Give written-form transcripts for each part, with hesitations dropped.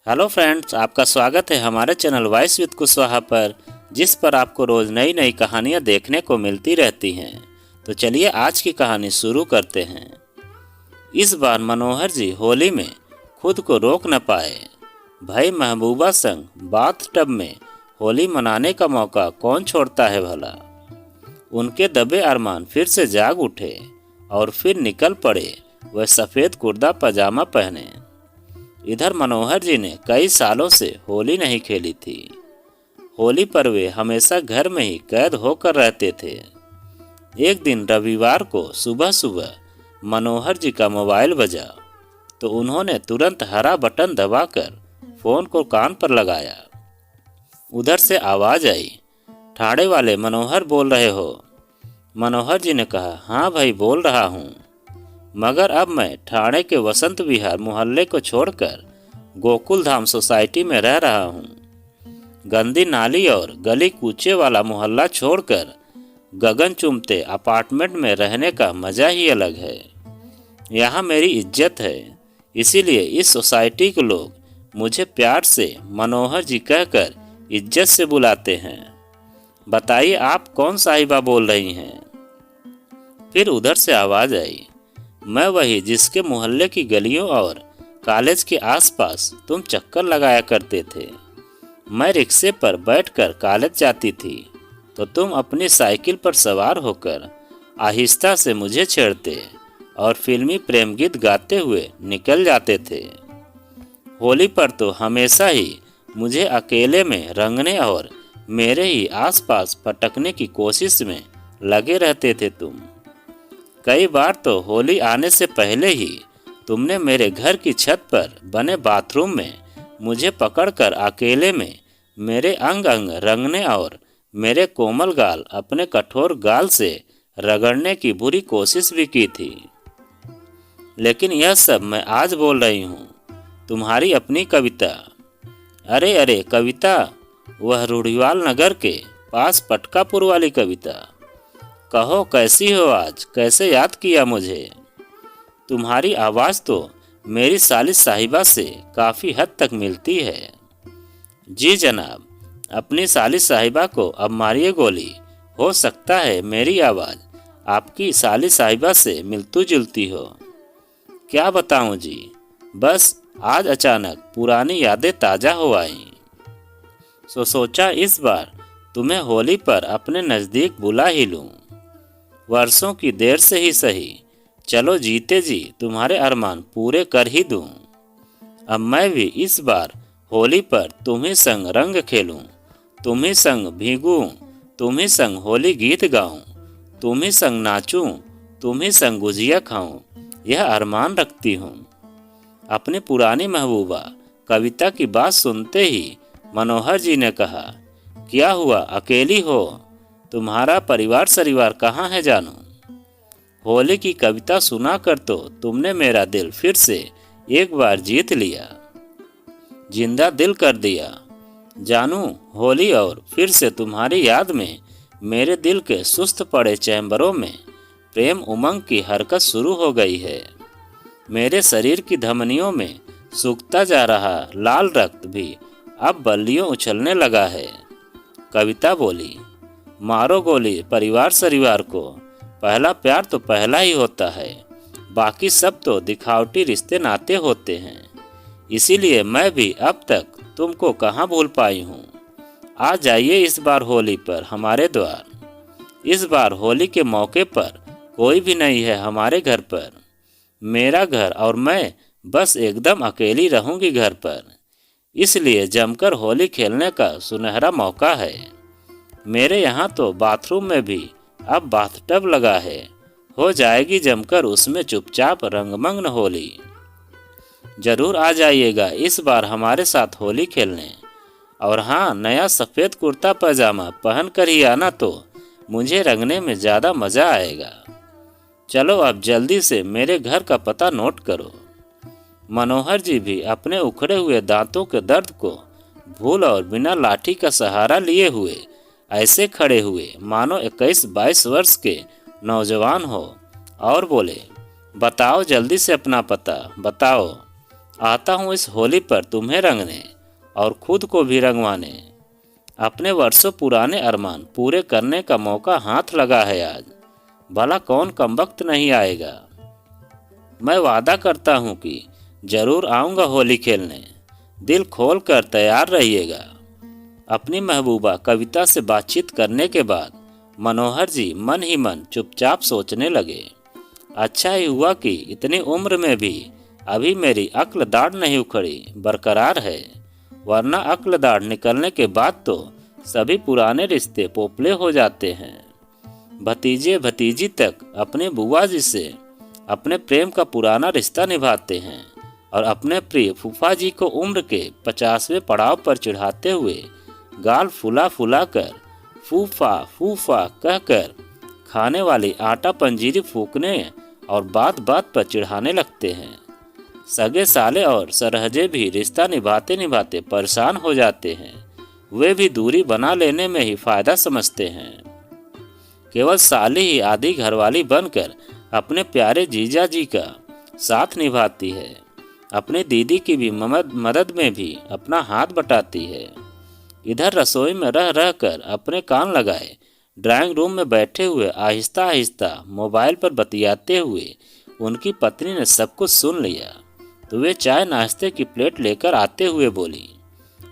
Hello friends, आपका स्वागत है हमारे चैनल वॉइस विद कुशवाहा पर, जिस पर आपको रोज़ नई नई कहानियाँ देखने को मिलती रहती हैं। तो चलिए आज की कहानी शुरू करते हैं। इस बार मनोहर जी होली में खुद को रोक न पाए। भाई महबूबा संग बाथ टब में होली मनाने का मौका कौन छोड़ता है भला। उनके दबे अरमान फिर से जाग उठे और फिर निकल पड़े वह सफ़ेद कुर्ता पजामा पहने। इधर मनोहर जी ने कई सालों से होली नहीं खेली थी। होली पर वे हमेशा घर में ही कैद होकर रहते थे। एक दिन रविवार को सुबह सुबह मनोहर जी का मोबाइल बजा तो उन्होंने तुरंत हरा बटन दबाकर फ़ोन को कान पर लगाया। उधर से आवाज़ आई, ठाणे वाले मनोहर बोल रहे हो? मनोहर जी ने कहा, हाँ भाई बोल रहा हूँ, मगर अब मैं ठाणे के वसंत विहार मोहल्ले को छोड़कर गोकुल धाम सोसाइटी में रह रहा हूँ। गंदी नाली और गली कूचे वाला मोहल्ला छोड़कर गगन चुमते अपार्टमेंट में रहने का मज़ा ही अलग है। यहाँ मेरी इज्जत है, इसीलिए इस सोसाइटी के लोग मुझे प्यार से मनोहर जी कहकर इज्जत से बुलाते हैं। बताइए आप कौन साहिबा बोल रही हैं? फिर उधर से आवाज़ आई, मैं वही जिसके मोहल्ले की गलियों और कॉलेज के आसपास तुम चक्कर लगाया करते थे। मैं रिक्शे पर बैठकर कॉलेज जाती थी तो तुम अपनी साइकिल पर सवार होकर आहिस्ता से मुझे छेड़ते और फिल्मी प्रेम गीत गाते हुए निकल जाते थे। होली पर तो हमेशा ही मुझे अकेले में रंगने और मेरे ही आसपास भटकने की कोशिश में लगे रहते थे तुम। कई बार तो होली आने से पहले ही तुमने मेरे घर की छत पर बने बाथरूम में मुझे पकड़कर अकेले में मेरे अंग अंग रंगने और मेरे कोमल गाल अपने कठोर गाल से रगड़ने की बुरी कोशिश भी की थी। लेकिन यह सब मैं आज बोल रही हूँ, तुम्हारी अपनी कविता। अरे अरे कविता, वह रूढ़ीवाल नगर के पास पटकापुर वाली कविता। कहो कैसी हो आज, कैसे याद किया मुझे? तुम्हारी आवाज़ तो मेरी साली साहिबा से काफ़ी हद तक मिलती है। जी जनाब, अपनी साली साहिबा को अब मारिए गोली। हो सकता है मेरी आवाज़ आपकी साली साहिबा से मिलती जुलती हो। क्या बताऊं जी, बस आज अचानक पुरानी यादें ताज़ा हो आईं। सोचा इस बार तुम्हें होली पर अपने नज़दीक बुला ही लूं। वर्षों की देर से ही सही, चलो जीते जी तुम्हारे अरमान पूरे कर ही दूं। अब मैं भी इस बार होली पर तुम्ही संग रंग खेलूं, तुम्ही संग भीगूं, तुम्ही संग होली गीत गाऊं, तुम्ही संग नाचूं, तुम्ही संग गुजिया खाऊं, यह अरमान रखती हूँ। अपनी पुरानी महबूबा कविता की बात सुनते ही मनोहर जी ने कहा, क्या हुआ अकेली हो? तुम्हारा परिवार सरिवार कहाँ है जानू? होली की कविता सुनाकर तो तुमने मेरा दिल फिर से एक बार जीत लिया, जिंदा दिल कर दिया जानू। होली और फिर से तुम्हारी याद में मेरे दिल के सुस्त पड़े चैम्बरों में प्रेम उमंग की हरकत शुरू हो गई है। मेरे शरीर की धमनियों में सूखता जा रहा लाल रक्त भी अब बल्लियों उछलने लगा है। कविता बोली, मारो गोली परिवार सरिवार को, पहला प्यार तो पहला ही होता है, बाकी सब तो दिखावटी रिश्ते नाते होते हैं। इसीलिए मैं भी अब तक तुमको कहाँ भूल पाई हूँ। आ जाइए इस बार होली पर हमारे द्वार। इस बार होली के मौके पर कोई भी नहीं है हमारे घर पर। मेरा घर और मैं बस एकदम अकेली रहूँगी घर पर। इसलिए जमकर होली खेलने का सुनहरा मौका है। मेरे यहाँ तो बाथरूम में भी अब बाथटब लगा है, हो जाएगी जमकर उसमें चुपचाप रंगमंगन होली। जरूर आ जाइएगा इस बार हमारे साथ होली खेलने। और हाँ, नया सफ़ेद कुर्ता पजामा पहन कर ही आना, तो मुझे रंगने में ज़्यादा मज़ा आएगा। चलो अब जल्दी से मेरे घर का पता नोट करो। मनोहर जी भी अपने उखड़े हुए दांतों के दर्द को भूल और बिना लाठी का सहारा लिए हुए ऐसे खड़े हुए मानो 21-22 वर्ष के नौजवान हो और बोले, बताओ जल्दी से अपना पता बताओ। आता हूँ इस होली पर तुम्हें रंगने और खुद को भी रंगवाने। अपने वर्षों पुराने अरमान पूरे करने का मौका हाथ लगा है आज, भला कौन कमबख्त नहीं आएगा। मैं वादा करता हूँ कि जरूर आऊँगा होली खेलने, दिल खोल कर तैयार रहिएगा। अपनी महबूबा कविता से बातचीत करने के बाद मनोहर जी मन ही मन चुपचाप सोचने लगे, अच्छा ही हुआ कि इतनी उम्र में भी अभी मेरी अक्ल दाढ़ नहीं उखड़ी, बरकरार है, वरना अक्ल दाढ़ निकलने के बाद तो सभी पुराने रिश्ते पोपले हो जाते हैं। भतीजे भतीजी तक अपने बुआ जी से अपने प्रेम का पुराना रिश्ता निभाते हैं और अपने प्रिय फूफा जी को उम्र के 50वें पड़ाव पर चढ़ाते हुए गाल फुला फुला कर फूफा फूफा कहकर खाने वाली आटा पंजीरी फूकने और बात बात पर चिढ़ाने लगते हैं। सगे साले और सरहजे भी रिश्ता निभाते निभाते परेशान हो जाते हैं, वे भी दूरी बना लेने में ही फायदा समझते हैं। केवल साली ही आधी घरवाली बनकर अपने प्यारे जीजा जी का साथ निभाती है, अपनी दीदी की भी मदद में भी अपना हाथ बटाती है। इधर रसोई में रह रह कर अपने कान लगाए ड्राइंग रूम में बैठे हुए आहिस्ता आहिस्ता मोबाइल पर बतियाते हुए उनकी पत्नी ने सब कुछ सुन लिया, तो वे चाय नाश्ते की प्लेट लेकर आते हुए बोली,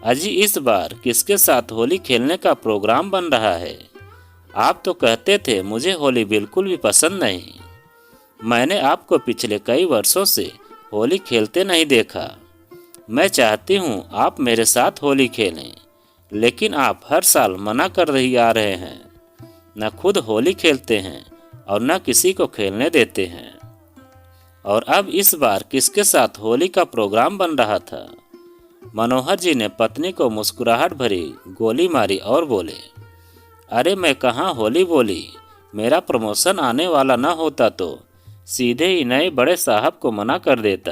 अजी इस बार किसके साथ होली खेलने का प्रोग्राम बन रहा है? आप तो कहते थे मुझे होली बिल्कुल भी पसंद नहीं। मैंने आपको पिछले कई वर्षों से होली खेलते नहीं देखा। मैं चाहती हूँ आप मेरे साथ होली खेलें, लेकिन आप हर साल मना कर ही आ रहे हैं, न खुद होली खेलते हैं और न किसी को खेलने देते हैं। और अब इस बार किसके साथ होली का प्रोग्राम बन रहा था? मनोहर जी ने पत्नी को मुस्कुराहट भरी गोली मारी और बोले, अरे मैं कहाँ होली बोली, मेरा प्रमोशन आने वाला न होता तो सीधे ही नए बड़े साहब को मना कर देता।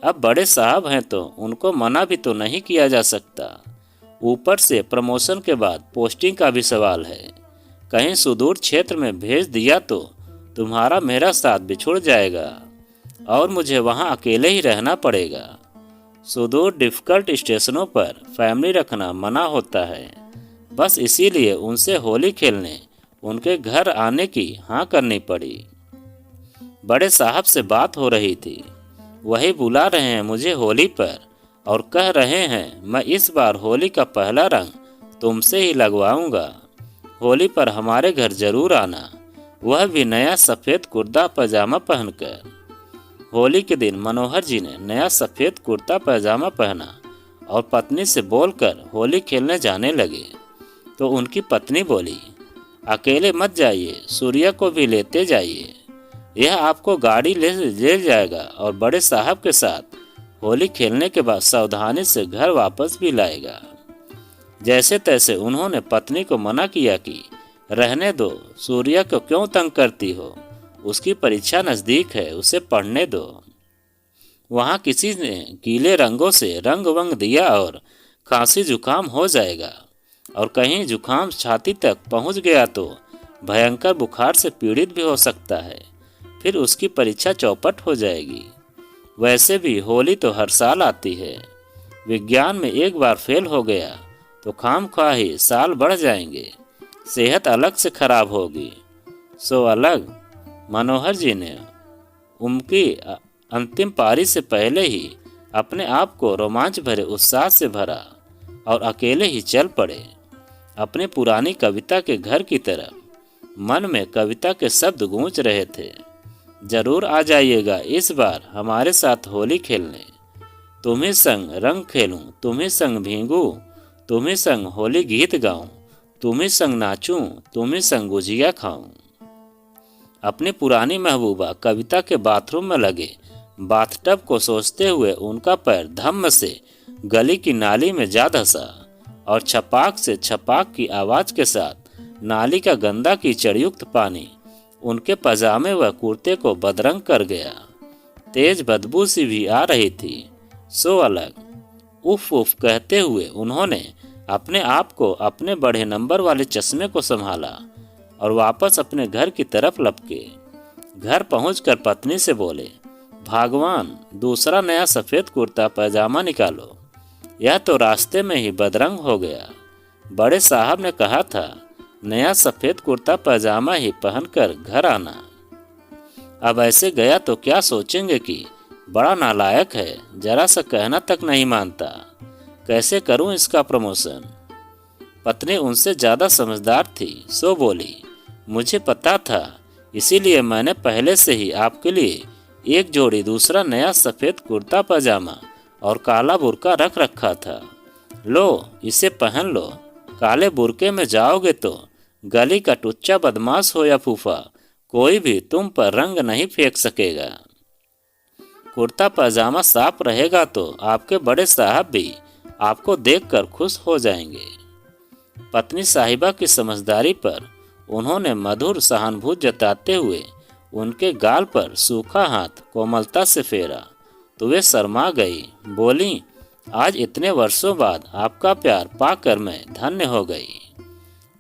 अब बड़े साहब हैं तो उनको मना भी तो नहीं किया जा सकता। ऊपर से प्रमोशन के बाद पोस्टिंग का भी सवाल है, कहीं सुदूर क्षेत्र में भेज दिया तो तुम्हारा मेरा साथ बिछुड़ जाएगा और मुझे वहाँ अकेले ही रहना पड़ेगा। सुदूर डिफिकल्ट स्टेशनों पर फैमिली रखना मना होता है, बस इसीलिए उनसे होली खेलने उनके घर आने की हाँ करनी पड़ी। बड़े साहब से बात हो रही थी, वही बुला रहे हैं मुझे होली पर और कह रहे हैं मैं इस बार होली का पहला रंग तुमसे ही लगवाऊंगा। होली पर हमारे घर जरूर आना, वह भी नया सफ़ेद कुर्ता पैजामा पहनकर। होली के दिन मनोहर जी ने नया सफ़ेद कुर्ता पैजामा पहना और पत्नी से बोलकर होली खेलने जाने लगे, तो उनकी पत्नी बोली, अकेले मत जाइए, सूर्या को भी लेते जाइए, यह आपको गाड़ी ले जाएगा और बड़े साहब के साथ होली खेलने के बाद सावधानी से घर वापस भी लाएगा। जैसे तैसे उन्होंने पत्नी को मना किया कि रहने दो, सूर्या को क्यों तंग करती हो, उसकी परीक्षा नज़दीक है, उसे पढ़ने दो। वहाँ किसी ने गीले रंगों से रंग वंग दिया और खांसी जुकाम हो जाएगा, और कहीं जुकाम छाती तक पहुँच गया तो भयंकर बुखार से पीड़ित भी हो सकता है, फिर उसकी परीक्षा चौपट हो जाएगी। वैसे भी होली तो हर साल आती है, विज्ञान में एक बार फेल हो गया तो खामख्वाही साल बढ़ जाएंगे, सेहत अलग से खराब होगी। सो अलग। मनोहर जी ने उनकी अंतिम पारी से पहले ही अपने आप को रोमांच भरे उत्साह से भरा और अकेले ही चल पड़े अपने पुरानी कविता के घर की तरफ। मन में कविता के शब्द गूंज रहे थे, जरूर आ जाइएगा इस बार हमारे साथ होली खेलने, तुम्ही संग रंग खेलूं, तुम्ही संग भीगूं, तुम्ही संग होली गीत गाऊं, तुम्ही संग नाचूं, तुम्ही संग गुजिया खाऊं। अपनी पुरानी महबूबा कविता के बाथरूम में लगे बाथटब को सोचते हुए उनका पैर धम्म से गली की नाली में जा धंसा और छपाक से छपाक की आवाज के साथ नाली का गंदा कीचड़युक्त पानी उनके पजामे व कुर्ते को बदरंग कर गया। तेज बदबू सी भी आ रही थी। सो अलग। उफ उफ कहते हुए उन्होंने अपने आप को अपने बड़े नंबर वाले चश्मे को संभाला और वापस अपने घर की तरफ लपके। घर पहुंचकर पत्नी से बोले, भगवान, दूसरा नया सफ़ेद कुर्ता पैजामा निकालो, यह तो रास्ते में ही बदरंग हो गया। बड़े साहब ने कहा था नया सफ़ेद कुर्ता पैजामा ही पहनकर घर आना। अब ऐसे गया तो क्या सोचेंगे कि बड़ा नालायक है, जरा सा कहना तक नहीं मानता। कैसे करूं इसका प्रमोशन? पत्नी उनसे ज़्यादा समझदार थी, सो बोली, मुझे पता था, इसीलिए मैंने पहले से ही आपके लिए एक जोड़ी दूसरा नया सफ़ेद कुर्ता पजामा और काला बुर्का रख रखा था। लो, इसे पहन लो। काले बुर्के में जाओगे तो गली का टुच्चा बदमाश हो या फूफा, कोई भी तुम पर रंग नहीं फेंक सकेगा। कुर्ता पजामा साफ रहेगा तो आपके बड़े साहब भी आपको देखकर खुश हो जाएंगे। पत्नी साहिबा की समझदारी पर उन्होंने मधुर सहानुभूति जताते हुए उनके गाल पर सूखा हाथ कोमलता से फेरा तो वे शर्मा गई। बोली, आज इतने वर्षों बाद आपका प्यार पाकर मैं धन्य हो गई,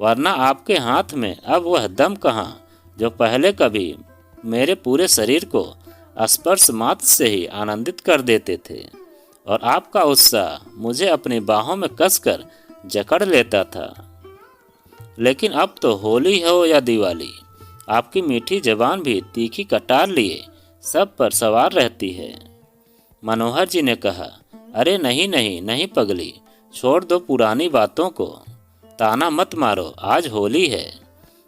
वरना आपके हाथ में अब वह दम कहाँ जो पहले कभी मेरे पूरे शरीर को स्पर्श मात्र से ही आनंदित कर देते थे, और आपका उत्साह मुझे अपनी बाहों में कसकर जकड़ लेता था। लेकिन अब तो होली हो या दिवाली, आपकी मीठी जबान भी तीखी कटार लिए सब पर सवार रहती है। मनोहर जी ने कहा, अरे नहीं नहीं नहीं पगली, छोड़ दो पुरानी बातों को, ताना मत मारो, आज होली है।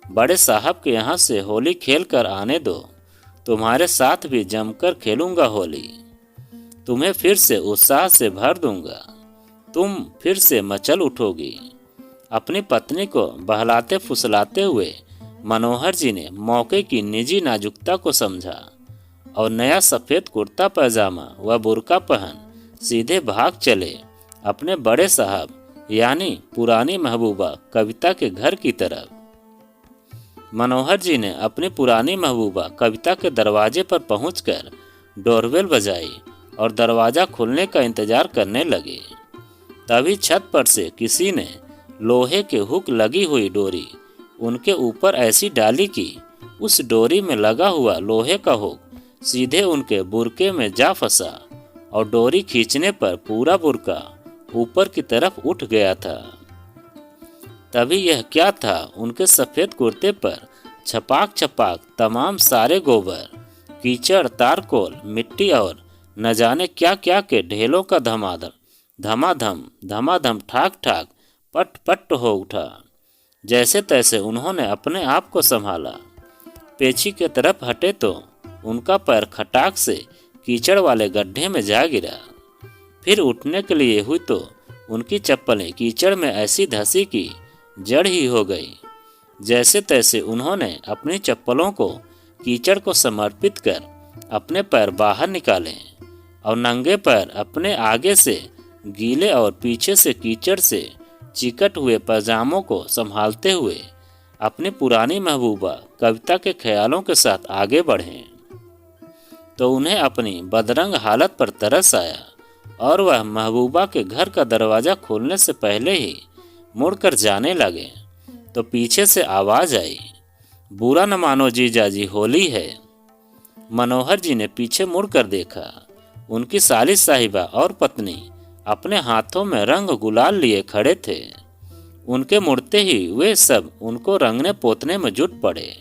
बड़े साहब के यहाँ से होली खेल कर आने दो, तुम्हारे साथ भी जमकर खेलूंगा होली। तुम्हें फिर से उत्साह से भर दूंगा, तुम फिर से मचल उठोगी। अपनी पत्नी को बहलाते फुसलाते हुए मनोहर जी ने मौके की निजी नाजुकता को समझा और नया सफ़ेद कुर्ता पैजामा व बुर्का पहन सीधे भाग चले अपने बड़े साहब यानी पुरानी महबूबा कविता के घर की तरफ। मनोहर जी ने अपनी पुरानी महबूबा कविता के दरवाजे पर पहुंचकर डोरबेल बजाई और दरवाज़ा खुलने का इंतजार करने लगे। तभी छत पर से किसी ने लोहे के हुक लगी हुई डोरी उनके ऊपर ऐसी डाली कि उस डोरी में लगा हुआ लोहे का हुक सीधे उनके बुर्के में जा फंसा और डोरी खींचने पर पूरा बुर्का ऊपर की तरफ उठ गया था। तभी यह क्या था, उनके सफ़ेद कुर्ते पर छपाक छपाक तमाम सारे गोबर, कीचड़, तारकोल, मिट्टी और न जाने क्या क्या के ढेलों का धमाधम धमाधम ठाक ठाक पट पट हो उठा। जैसे तैसे उन्होंने अपने आप को संभाला, पेची के तरफ हटे तो उनका पैर खटाक से कीचड़ वाले गड्ढे में जा गिरा। फिर उठने के लिए हुई तो उनकी चप्पलें कीचड़ में ऐसी धंसी कि जड़ ही हो गई। जैसे तैसे उन्होंने अपनी चप्पलों को कीचड़ को समर्पित कर अपने पैर बाहर निकाले और नंगे पैर अपने आगे से गीले और पीछे से कीचड़ से चिकट हुए पैजामों को संभालते हुए अपनी पुरानी महबूबा कविता के ख्यालों के साथ आगे बढ़े तो उन्हें अपनी बदरंग हालत पर तरस आया और वह महबूबा के घर का दरवाज़ा खोलने से पहले ही मुड़कर जाने लगे तो पीछे से आवाज़ आई, बुरा न मानो जीजाजी, होली है। मनोहर जी ने पीछे मुड़कर देखा, उनकी साली साहिबा और पत्नी अपने हाथों में रंग गुलाल लिए खड़े थे। उनके मुड़ते ही वे सब उनको रंगने पोतने में जुट पड़े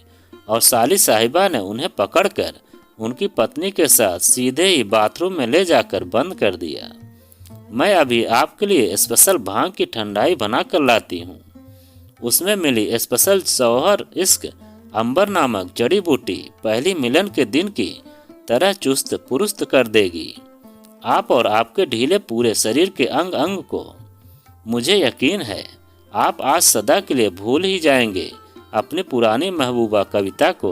और साली साहिबा ने उन्हें पकड़कर उनकी पत्नी के साथ सीधे ही बाथरूम में ले जाकर बंद कर दिया। मैं अभी आपके लिए स्पेशल भांग की ठंडाई बना कर लाती हूँ, उसमें मिली स्पेशल जौहर इश्क अंबर नामक जड़ी बूटी पहली मिलन के दिन की तरह चुस्त पुरुस्त कर देगी आप और आपके ढीले पूरे शरीर के अंग अंग को। मुझे यकीन है आप आज सदा के लिए भूल ही जाएंगे अपनी पुरानी महबूबा कविता को।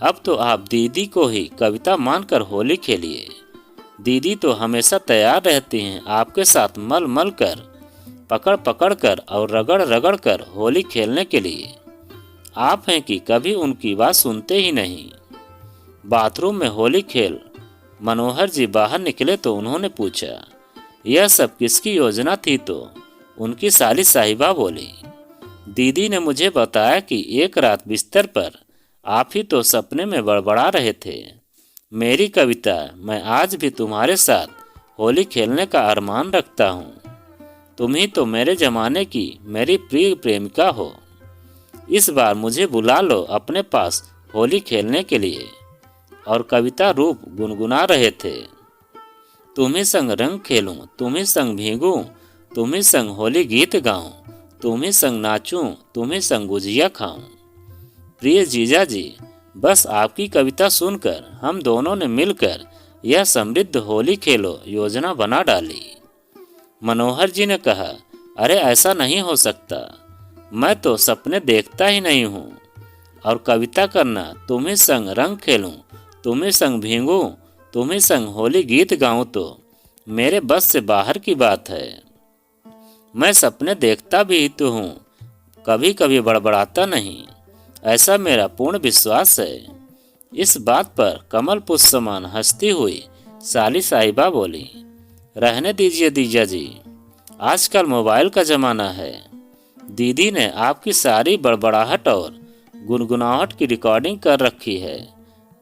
अब तो आप दीदी को ही कविता मानकर होली खेलिए। दीदी तो हमेशा तैयार रहती हैं आपके साथ मल मल कर, पकड़ पकड़ कर और रगड़ रगड़ कर होली खेलने के लिए। आप हैं कि कभी उनकी बात सुनते ही नहीं। बाथरूम में होली खेल मनोहर जी बाहर निकले तो उन्होंने पूछा, यह सब किसकी योजना थी? तो उनकी साली साहिबा बोली, दीदी ने मुझे बताया कि एक रात बिस्तर पर आप ही तो सपने में बड़बड़ा रहे थे, मेरी कविता, मैं आज भी तुम्हारे साथ होली खेलने का अरमान रखता हूँ। तुम ही तो मेरे जमाने की मेरी प्रिय प्रेमिका हो। इस बार मुझे बुला लो अपने पास होली खेलने के लिए। और कविता रूप गुनगुना रहे थे। तुम्ही संग रंग खेलूं, तुम्ही संग भीगूं, तुम्ही संग होली गीत गाऊं, तुम्ही संग नाचूं, तुम्ही संग गुजिया खाऊं। प्रिय जीजा जी, बस आपकी कविता सुनकर हम दोनों ने मिलकर यह समृद्ध होली खेलो योजना बना डाली। मनोहर जी ने कहा, अरे ऐसा नहीं हो सकता, मैं तो सपने देखता ही नहीं हूँ। और कविता करना, तुम्ही संग रंग खेलूं, तुम्ही संग भीगूं, तुम्ही संग होली गीत गाऊं तो मेरे बस से बाहर की बात है। मैं सपने देखता भी तो हूँ, कभी कभी बड़बड़ाता नहीं, ऐसा मेरा पूर्ण विश्वास है। इस बात पर कमल पुष्प समान हंसती हुई साली साहिबा बोली, रहने दीजिए दीजा जी, आजकल मोबाइल का जमाना है। दीदी ने आपकी सारी बड़बड़ाहट और गुनगुनाहट की रिकॉर्डिंग कर रखी है,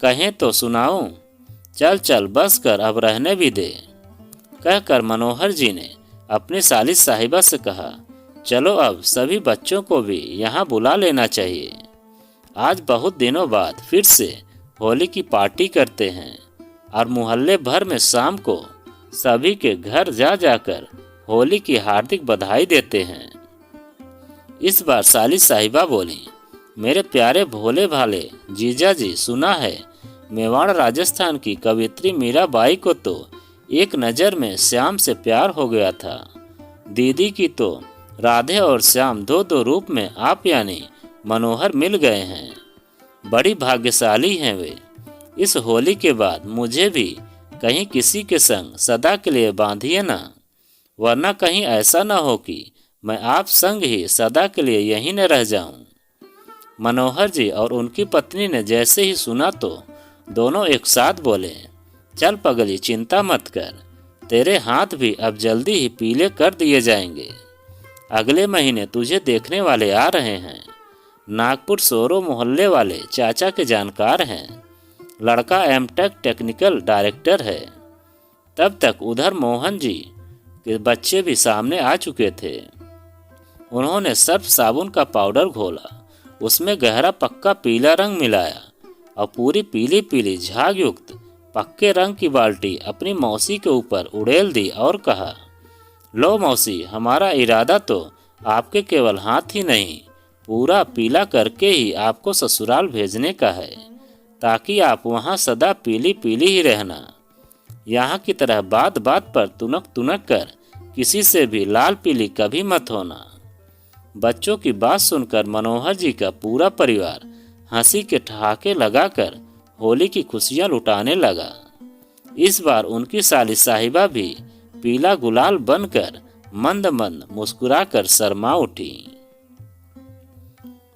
कहें तो सुनाऊं? चल चल बस कर, अब रहने भी दे। कहकर मनोहर जी ने अपनी साली साहिबा से कहा, चलो अब सभी बच्चों को भी यहाँ बुला लेना चाहिए। आज बहुत दिनों बाद फिर से होली की पार्टी करते हैं और मोहल्ले भर में शाम को सभी के घर जा जाकर होली की हार्दिक बधाई देते हैं। इस बार साली साहिबा बोली, मेरे प्यारे भोले भाले जीजा जी, सुना है मेवाड़ राजस्थान की कवियत्री मीराबाई को तो एक नज़र में श्याम से प्यार हो गया था। दीदी की तो राधे और श्याम दो दो रूप में आप यानी मनोहर मिल गए हैं। बड़ी भाग्यशाली हैं वे। इस होली के बाद मुझे भी कहीं किसी के संग सदा के लिए बांधिए ना, वरना कहीं ऐसा ना हो कि मैं आप संग ही सदा के लिए यहीं न रह जाऊं। मनोहर जी और उनकी पत्नी ने जैसे ही सुना तो दोनों एक साथ बोले, चल पगली, चिंता मत कर, तेरे हाथ भी अब जल्दी ही पीले कर दिए जाएंगे। अगले महीने तुझे देखने वाले आ रहे हैं। नागपुर सोरो मोहल्ले वाले चाचा के जानकार हैं। लड़का एमटेक टेक्निकल डायरेक्टर है। तब तक उधर मोहन जी के बच्चे भी सामने आ चुके थे। उन्होंने सर्फ साबुन का पाउडर घोला, उसमें गहरा पक्का पीला रंग मिलाया और पूरी पीली पीली झाग युक्त पक्के रंग की बाल्टी अपनी मौसी के ऊपर उड़ेल दी और कहा, लो मौसी, हमारा इरादा तो आपके केवल हाथ ही नहीं, पूरा पीला करके ही आपको ससुराल भेजने का है, ताकि आप वहाँ सदा पीली पीली ही रहना। यहाँ की तरह बात बात पर तुनक तुनक कर किसी से भी लाल पीली कभी मत होना। बच्चों की बात सुनकर मनोहर जी का पूरा परिवार हंसी के ठहाके लगाकर होली की खुशियाँ लुटाने लगा। इस बार उनकी साली साहिबा भी पीला गुलाल बनकर मंद मंद मुस्कुराकर शर्मा उठी।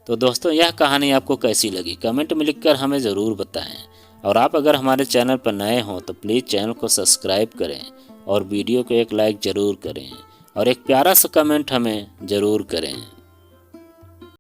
तो दोस्तों, यह कहानी आपको कैसी लगी कमेंट में लिखकर हमें ज़रूर बताएं। और आप अगर हमारे चैनल पर नए हों तो प्लीज़ चैनल को सब्सक्राइब करें और वीडियो को एक लाइक ज़रूर करें और एक प्यारा सा कमेंट हमें ज़रूर करें।